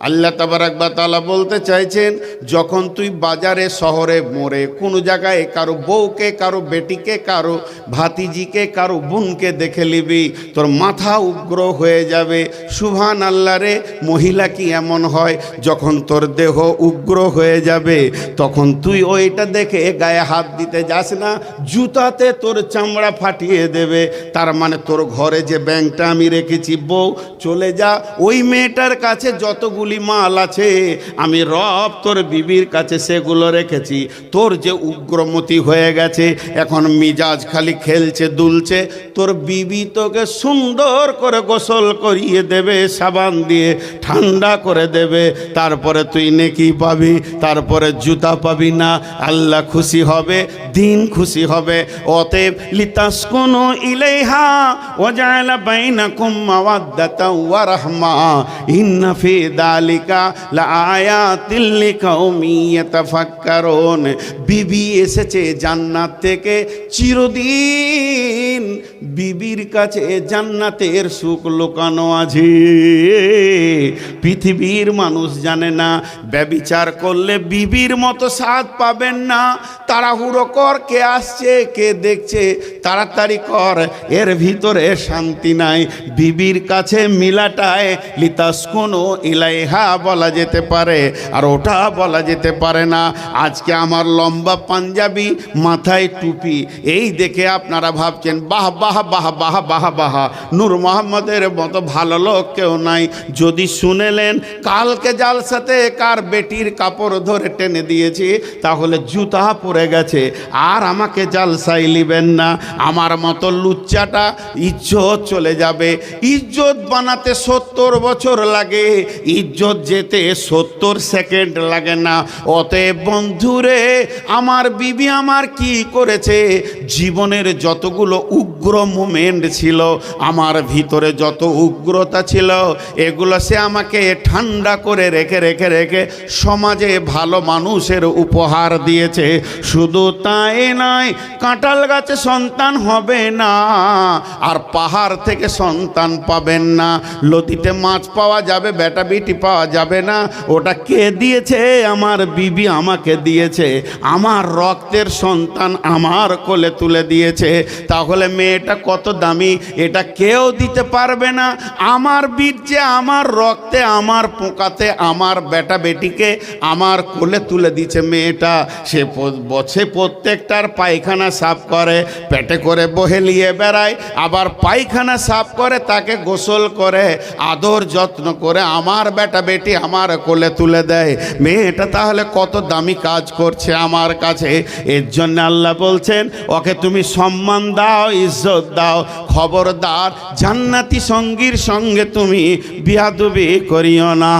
আল্লাহ তাবারাক ওয়া তাআলা বলতে চাইছেন, যখন তুই বাজারে শহরে মোড়ে কোনো জায়গায় কারো বউকে, কারো বেটিকে, কারো ভাতিজিকে, কারো বোনকে দেখে নিবি, তোর মাথা উগ্র হয়ে যাবে। সুবহান আল্লাহ রে, মহিলা কি এমন হয়, যখন তোর দেহ উগ্র হয়ে যাবে তখন তুই ওইটা দেখে গায়ে হাত দিতে যাস না, জুতাতে তোর চামড়া ফাটিয়ে দেবে। তার মানে তোর ঘরে যে ব্যাংকটা আমি রেখেছি, বউ চলে যা, ওই মেয়েটার কাছে যতগুলি মাল আছে আমি রব তোর বিবির কাছে সেগুলো রেখেছি। তোর যে উগ্রমতি হয়ে গেছে, এখন মিজাজ খালি খেলছে দুলছে, তোর বিবি তোকে সুন্দর করে গোসল করিয়ে দেবে, সাবান দিয়ে ঠান্ডা করে দেবে, তারপরে তুই নেকি পাবি, তারপরে জুতা পাবি না। আল্লাহ খুশি হবে, দিন খুশি হবে। অতএব লিতাসকুনু ইলাইহা ওয়া জাআলা বাইনাকুম মাওয়াদ্দাতাও ওয়া রাহমা ইন্না ফি যালিকা লাআয়াতিল লিকাউমিন ইয়াতাফাক্কারুন। বিবি এসেছে জান্নাত থেকে, চিরদিন বিবির কাছে জান্নাতের সুখ লুকানো আছে। পৃথিবীর মানুষ জানে না, ব্যভিচার করলে বিবির মতো স্বাদ পাবেন না। তাড়াহুড়ো কর, কে আসছে কে দেখছে, তাড়াতাড়ি কর, এর ভিতরে শান্তি নাই। বিবির কাছে মিলাটায় লিতাসকুনু ইলাইহা বলা যেতে পারে, আর ওটা বলা যেতে পারে না। আজকে আমার লম্বা পাঞ্জাবি, মাথায় টুপি, এই দেখে আপনারা ভাবছেন বাহ বাহ বাহ বাহ বাহ বাহ, নূর মোহাম্মদের মতো ভালো লোক কেউ নাই। যদি শুনেলেন কালকে জালসাতে কার বেটির কাপড় ধরে টেনে দিয়েছি, তাহলে জুতা পড়ে গেছে, আর আমাকে জালসাই লিবেন না। আমার মতো লুচ্চাটা ইজ্জত চলে যাবে। ইজ্জত বানাতে 70 বছর লাগে, ইজ্জত যেতে 70 সেকেন্ড লাগে না। অতএব বন্ধুরে, আমার বিবি আমার কি করেছে, জীবনের যতগুলো উগ্র মোমেন্ট ছিল, আমার ভিতরে যত উগ্রতা ছিল, এগুলো সে আমাকে ঠান্ডা করে রেখে রেখে রেখে সমাজে ভালো মানুষের উপহার দিয়েছে। শুধু তাই নয়, কাঁঠাল গাছে সন্তান হবে না, আর পাহাড় থেকে সন্তান পাবেন না। নদীতে মাছ পাওয়া যাবে, বেটা বেটি পাওয়া যাবে না। ওটা কে দিয়েছে? আমার বিবি আমাকে দিয়েছে। আমার রক্তের সন্তান আমার কোলে তুলে দিয়েছে। তাহলে মেয়েটা কত দামি, এটা কেউ দিতে পারবে না। আমার বীর্যে, আমার রক্তে, আমার পোকাতে আমার বেটা বেটিকে আমার কোলে তুলে দিচ্ছে মেয়েটা। সে প্রত্যেকটার পায়খানা সাফ করে, পেটে করে বহেলিয়ে বেড়ায়, আবার পায়খানা সাফ করে, তাকে গোসল করে, আদর যত্ন করে আমার বেটা বেটি আমার কোলে তুলে দেয়। মেয়েটা তাহলে কত দামি কাজ করছে আমার কাছে। এর জন্য আল্লাহ বলছেন, ওকে তুমি সম্মান দাও, ইজ্জত দাও। খবরদার জান্নাতি সঙ্গীর সঙ্গে তুমি বিয়াদবি করিও না।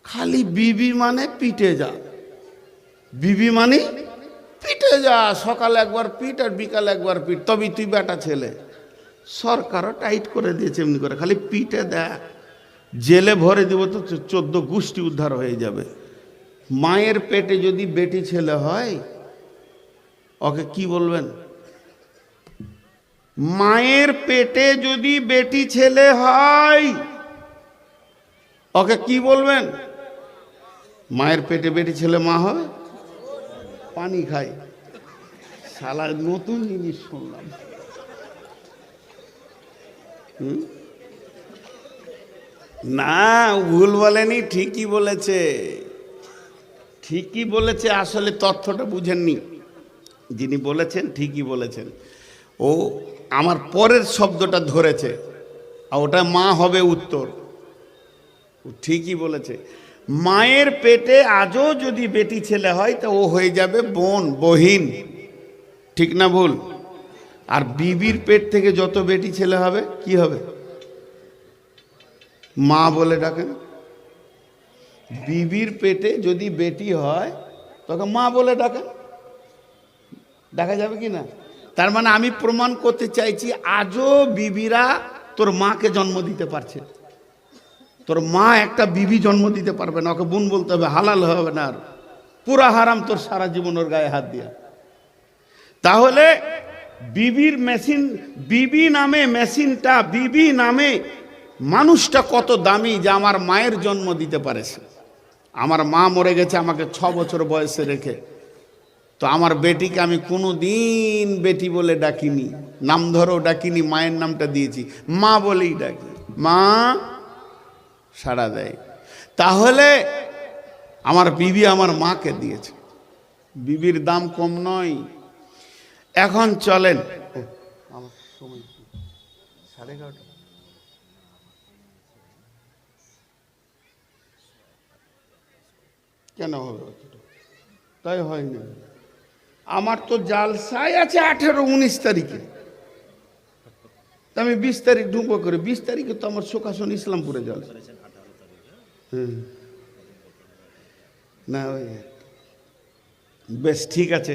খালি বিবি মানে পিটে যা, বিবি মানে পিটে যা। সকালে একবার পিট আর বিকালে একবার পিট, তবেই তুই বেটা ছেলে। সরকারও টাইট করে দিয়েছে এমনি করে, খালি পিটে দেখ, জেলে ভরে দেব তো 14 গোষ্ঠী উদ্ধার হয়ে যাবে। মায়ের পেটে যদি বেটি ছেলে হয়, ওকে কি বলবেন? মায়ের পেটে যদি বেটি ছেলে হয়, ওকে কি বলবেন? মায়ের পেটে বেটি ছেলে মা হবে, পানি খায়। শালা নতুন জিনিস শুনলাম। না, ভুল বলেনি, ঠিকই বলেছে, ঠিকই বলেছে। আসলে তথ্যটা বুঝেননি, যিনি বলেছেন ঠিকই বলেছেন। ও আমার পরের শব্দটা ধরেছে, আর ওটা মা হবে উত্তর। ও ঠিকই বলেছে। মায়ের পেটে আজও যদি বেটি ছেলে হয়, তা ও হয়ে যাবে বোন, বহিন, ঠিক না ভুল? আর বিবির পেট থেকে যত বেটি ছেলে হবে, কি হবে? মা বলে ডাকেন। বিবির পেটে যদি বেটি হয়, তখন মা বলে ডাকেন। দেখা যাবে কি না? তার মানে আমি প্রমাণ করতে চাইছি, আজও বিবিরা তোর মাকে জন্ম দিতে পারছে। তোর মা একটা বিবি জন্ম দিতে পারবে না, ওকে বোন বলতে হবে, হালাল হবে না, আর পুরা হারাম তোর সারা জীবন ওর গায়ে হাত দিয়া। তাহলে বিবির মেশিন, বিবি নামে মেশিনটা, বিবি নামে মানুষটা কত দামি যে আমার মায়ের জন্ম দিতে পারেছে। আমার মা মরে গেছে আমাকে 6 বছর বয়সে রেখে, তো আমার বেটিকে আমি কোনো দিন বেটি বলে ডাকিনি, নাম ধরেও ডাকিনি, মায়ের নামটা দিয়েছি, মা বলেই ডাকি, মা সাড়া দেয়। তাহলে আমার বিবি আমার মাকে দিয়েছে, বিবির দাম কম নয়। এখন চলেন, আমার সময় 11:30 কেন হবে? তাই হয়নি, আমার তো জালসাই আছে 18-19 তারিখে, আমি 20 তারিখ ঢুকবো করে। 20 তারিখে তো আমার শোকাসন ইসলামপুরে জলসা। না ওই বেশ ঠিক আছে।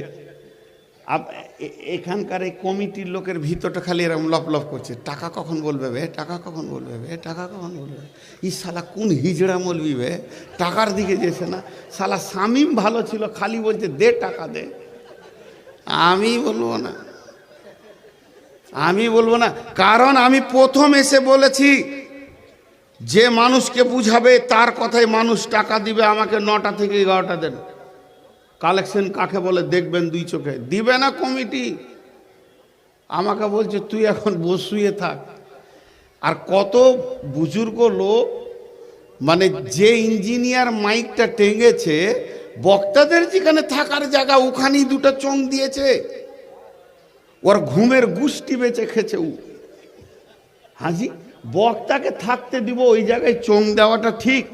এখানকার এই কমিটির লোকের ভিতরটা খালি এরকম লপ করছে, টাকা কখন বলবে বে, টাকা কখন বলবে বে, টাকা কখন বলবে। ই শালা কোন হিজড়া মলবি বে, টাকার দিকে যেছে না। শালা শামীম ভালো ছিল, খালি বলছে দে টাকা দে। আমি বলবো না, আমি বলবো না, কারণ আমি প্রথম এসে বলেছি যে মানুষকে বুঝাবে তার কথায় মানুষ টাকা দিবে। আমাকে 9টা থেকে 11টা দেন। কালেকশন কাকে বলে দেখবেন 2 চোখে, দিবে না কমিটি। আমাকে বলছে তুই এখন বসুয়ে থাক। আর কত বুজুর্গ লোক, মানে যে ইঞ্জিনিয়ার মাইকটা টেঙ্গেছে, বক্তাদের যেখানে থাকার জায়গা ওখানেই 2টা চোং দিয়েছে। ওর ঘুমের গুষ্টি বেঁচে খেছে ও। হাজি বক্তাকে থাকতে দিব ওই জায়গায় চোং দেওয়াটা ঠিক।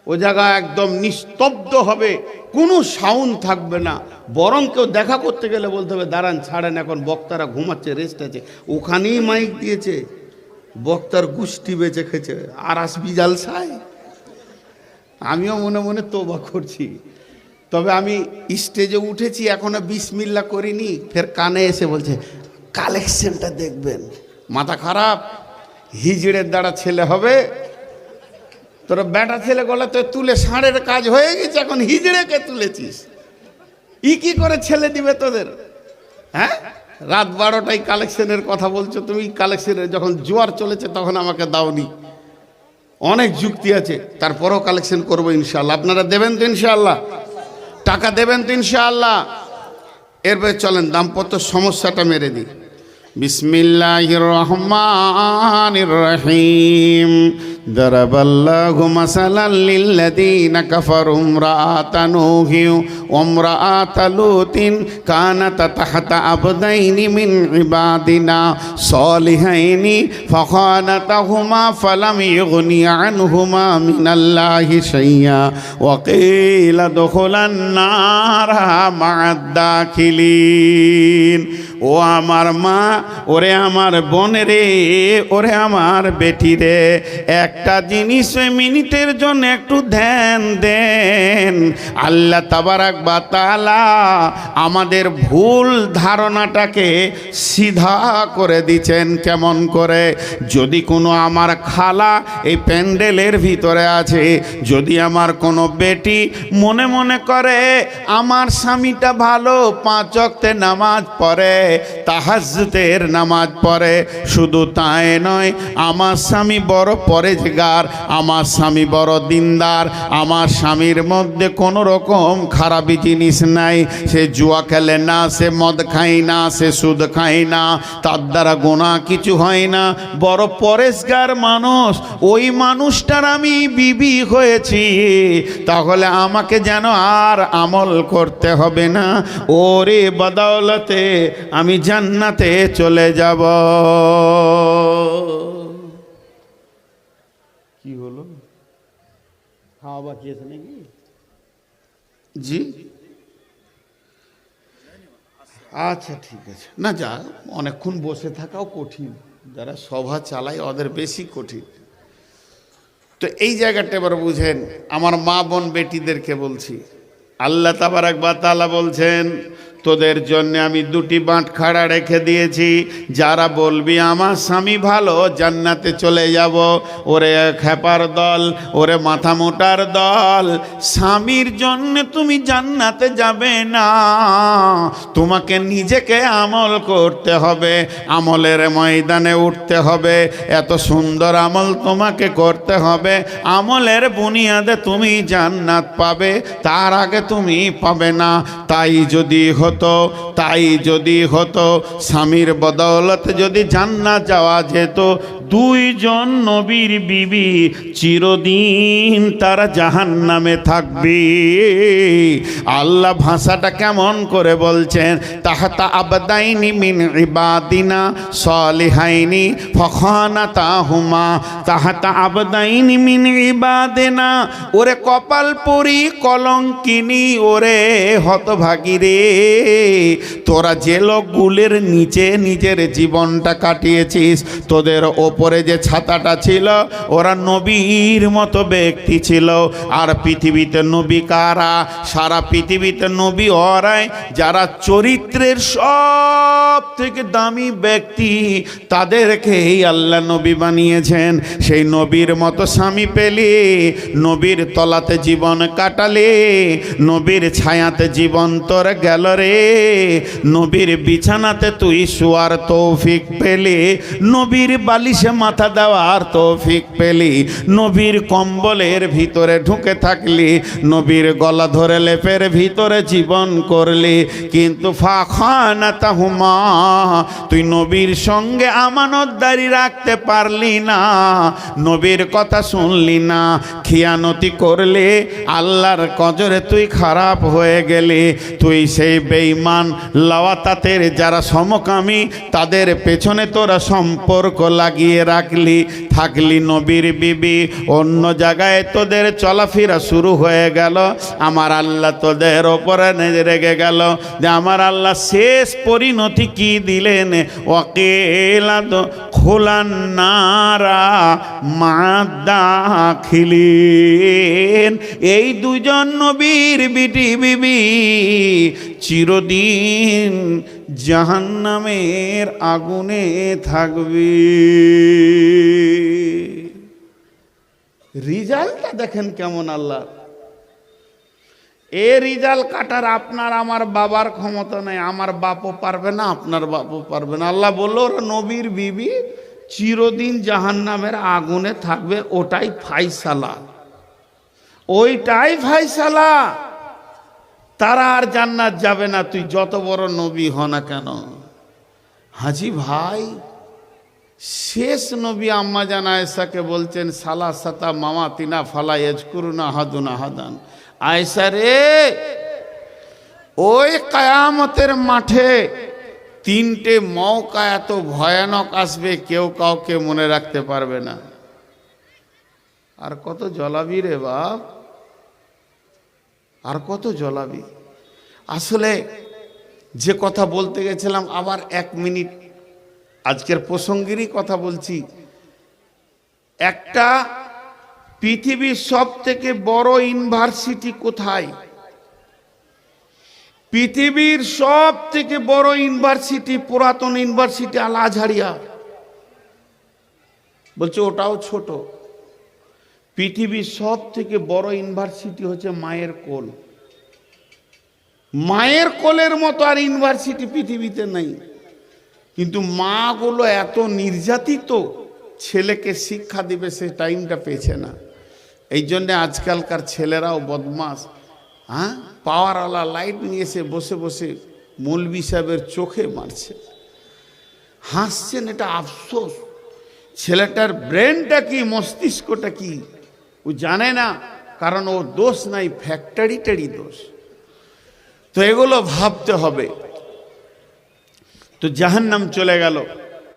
ওই জায়গা একদম নিস্তব্ধ হবে, কোনো সাউন্ড থাকবে না। বরং কেউ দেখা করতে গেলে বলতে হবে দাঁড়ান ছাড়েন, এখন বক্তারা ঘুমাচ্ছে, রেস্ট আছে। ওখানেই মাইক দিয়েছে, বক্তার গুষ্টি বেঁচে খেছে। আর আসবি জালসায়? আমিও মনে মনে তোবা করছি। তবে আমি স্টেজে উঠেছি, এখনো বিসমিল্লাহ করিনি, ফের কানে এসে বলছে কালেকশনটা দেখবেন। মাথা খারাপ, হিজড়ের দ্বারা ছেলে হবে? তোরা বেটা ছেলে গলা তো তুলে ষাঁড়ের কাজ হয়ে গেছে, এখন হিজড়েকে তুলেছিস। ই কি করে ছেলে দিবে তোদের? হ্যাঁ, রাত 12টায় কালেকশনের কথা বলছো তুমি। কালেকশনের যখন জোয়ার চলেছে তখন আমাকে দাওনি। অনেক যুক্তি আছে, তারপরেও কালেকশন করবো ইনশাআল্লাহ। আপনারা দেবেন তো ইনশাআল্লাহ? টাকা দেবেন তো ইনশাআল্লাহ? এরপরে চলেন দাম্পত্য সমস্যাটা মেরে দিই। বিসমিল্লাহির রহমানির রহিম। দারাবাল্লাহু মাসালাল লিল্লাযীনা কাফারু ইমরাআতা নূহি ওয়া ইমরাআতা লূতিন কানাতা তাহতা আবদাইনি মিন ইবাদিনা সালিহাইনি ফাখানাতাহুমা ফালাম ইগনিয়া আনহুমা মিনাল্লাহি শাইয়্যা ওয়া কিলা দুখুলান নারা মা'আদ দাখিলিন। ও আমার মা, ওরে আমার বোন রে, ওরে আমার বেটি রে, একটা জিনিস ওই মিনিটের জন্য একটু ধ্যান দেন। আল্লাহ তাবারাক ওয়া তাআলা আমাদের ভুল ধারণাটাকে সিধা করে দিচ্ছেন। কেমন করে? যদি কোনো আমার খালা এই প্যান্ডেলের ভিতরে আছে, যদি আমার কোনো বেটি মনে মনে করে আমার স্বামীটা ভালো, 5 ওয়াক্তে নামাজ পড়ে, তাহাজ্জুদের নামাজ পড়ে, শুধু তাই নয় আমার স্বামী বড় পরেজগার, আমার স্বামী বড় দিনদার, আমার স্বামীর মধ্যে কোনো রকম খারাপি জিনিস নাই, সে জুয়া খেলে না, সে মদ খায় না, সে সুদ খায় না, তার দ্বারা গুনাহ কিছু হয় না, বড় পরেজগার মানুষ, ওই মানুষটার আমি বিবি হয়েছি, তাহলে আমাকে যেন আর আমল করতে হবে না, ওরে বদৌলতে আমি জান্নাতে চলে যাব। কি হলো? খাওয়া বাকি আছে নাকি? জি আচ্ছা ঠিক আছে। না যা, অনেকক্ষণ বসে থাকাও কঠিন, যারা সভা চালায় ওদের বেশি কঠিন। তো এই জায়গাটা এবার বুঝেন, আমার মা বোন বেটিদেরকে বলছি, আল্লাহ তাবারাক ওয়া তাআলা বলছেন তোদের জন্য আমি দুটি বাঁটখারা রেখে দিয়েছি। যারা বলবি আমার স্বামী ভালো, জান্নাতে চলে যাব। ওরে খেপার দল, ওরে মাথা মোটার দল, স্বামীর জন্য তুমি জান্নাতে যাবে না। তোমাকে নিজেকে আমল করতে হবে, আমলের ময়দানে উঠতে হবে। এত সুন্দর আমল তোমাকে করতে হবে, আমলের বুনিয়াদে তুমি জান্নাত পাবে, তার আগে তুমি পাবে না। তাই যদি হতো স্বামীর বদৌলতে যদি জান্নাত যাওয়া যেত, দুইজন নবীর বিবি চিরদিন তারা জাহান্নামে থাকবে। আল্লাহ ভাষাটা কেমন করে বলছেন, তাহাতা আবদাইনি মিন ইবাদিনা সালিহাইনি ফাখানাতাহুমা। তাহাতা আবদাইনি মিন ইবাদিনা, ওরে কপাল পরি কলঙ্কিনী, ওরে হতভাগী রে, তোরা যে লোকগুলির নিচে নিজের জীবনটা কাটিয়েছিস, তোদের ওপরে যে ছাতাটা ছিল ওরা নবীর মতো ব্যক্তি ছিল। আর পৃথিবীতে নবী কারা? সারা পৃথিবীতে নবী ওরাই যারা চরিত্রের সব থেকে দামি ব্যক্তি, তাদেরকেই আল্লাহ নবী বানিয়েছেন। সেই নবীর মতো স্বামী পেলে, নবীর তলাতে জীবন কাটালে, নবীর ছায়াতে জীবন তোর গেল রে, নবীর বিছানাতে তুই শোয়ার তৌফিক পেলে, নবীর বালিশে মাথা দেওয়ার তৌফিক পেলি, নবীর কম্বলের ভিতরে ঢুকে থাকলি, নবীর গলা ধরে লেপের ভিতরে জীবন করলি, কিন্তু ফাখানাতাহুমা, তুই নবীর সঙ্গে আমানতদারি রাখতে পারলি না, নবীর কথা শুনলি না, খিয়ানতি করলে, আল্লাহর কজরে তুই খারাপ হয়ে গেলি। তুই সেই বেঈমান লাওয়াতাতের যারা সমকামী, তাদের পেছনে তোরা সম্পর্ক লাগিয়ে রাখলি, থাকলি নবীর বিবি, অন্য জায়গায় তোদের চলাফেরা শুরু হয়ে গেল। আমার আল্লাহ তোদের ওপরে রেগে গেল, যে আমার আল্লাহ শেষ পরিণতি কি দিলেন, ওয়াকিলাদ খোলান্নারা মাদাখিলিন। এই দুজন নবীর বিবি চিরদিন জাহান্নামের আগুনে থাকবে। রিজাল্টটা দেখেন কেমন আল্লাহ। এ রিজাল্ট কাটার আপনার আমার বাবার ক্ষমতা নেই, আমার বাপও পারবে না, আপনার বাপও পারবে না। আল্লাহ বললো ওরা নবীর বিবি চিরদিন জাহান্নামের আগুনে থাকবে, ওটাই ফাইসালা, ওইটাই ফাইসালা। তারা আর জান্নাত যাবে না, তুই যত বড় নবী হ না কেন। হাজি ভাই, শেষ নবী আম্মা জান আয়েশাকে বলছেন, সালাসাতা মামাতিনা ফালা ইয়াজকুরুনা আহাদুন আহাদান। আয়েশা রে, ওই কিয়ামতের মাঠে তিনটে মওকা এত ভয়ানক আসবে, কেউ কাউকে মনে রাখতে পারবে না। আর কত জ্বলাবি রে বাপ, আর কত জ্বলাবি। আসলে যে কথা বলতে গেছিলাম, আবার 1 মিনিট আজকের প্রসঙ্গেরই কথা বলছি। একটা পৃথিবীর সব থেকে বড় ইউনিভার্সিটি কোথায়? পৃথিবীর সব থেকে বড় ইউনিভার্সিটি, পুরাতন ইউনিভার্সিটি আল আজহারিয়া। বলছে ওটাও ছোট। পৃথিবীর সব থেকে বড় ইউনিভার্সিটি হচ্ছে মায়ের কোল। মায়ের কোলের মতো আর ইউনিভার্সিটি পৃথিবীতে নেই। কিন্তু মাগুলো এত নির্যাতিত, ছেলেকে শিক্ষা দিবে সে টাইমটা পেয়েছে না। এই জন্যে আজকালকার ছেলেরাও বদমাস। হ্যাঁ, পাওয়ারওয়ালা লাইট নিয়ে এসে বসে বসে মৌলভী সাহেবের চোখে মারছে, হাসছেন। এটা আফসোস। ছেলেটার ব্রেনটা কি, মস্তিষ্কটা কি ও জানে না, কারণ ও দোষ নাই, ফ্যাক্টরিটারই দোষ। তো এগুলো ভাবতে হবে। তো জাহান্নাম চলে গেল।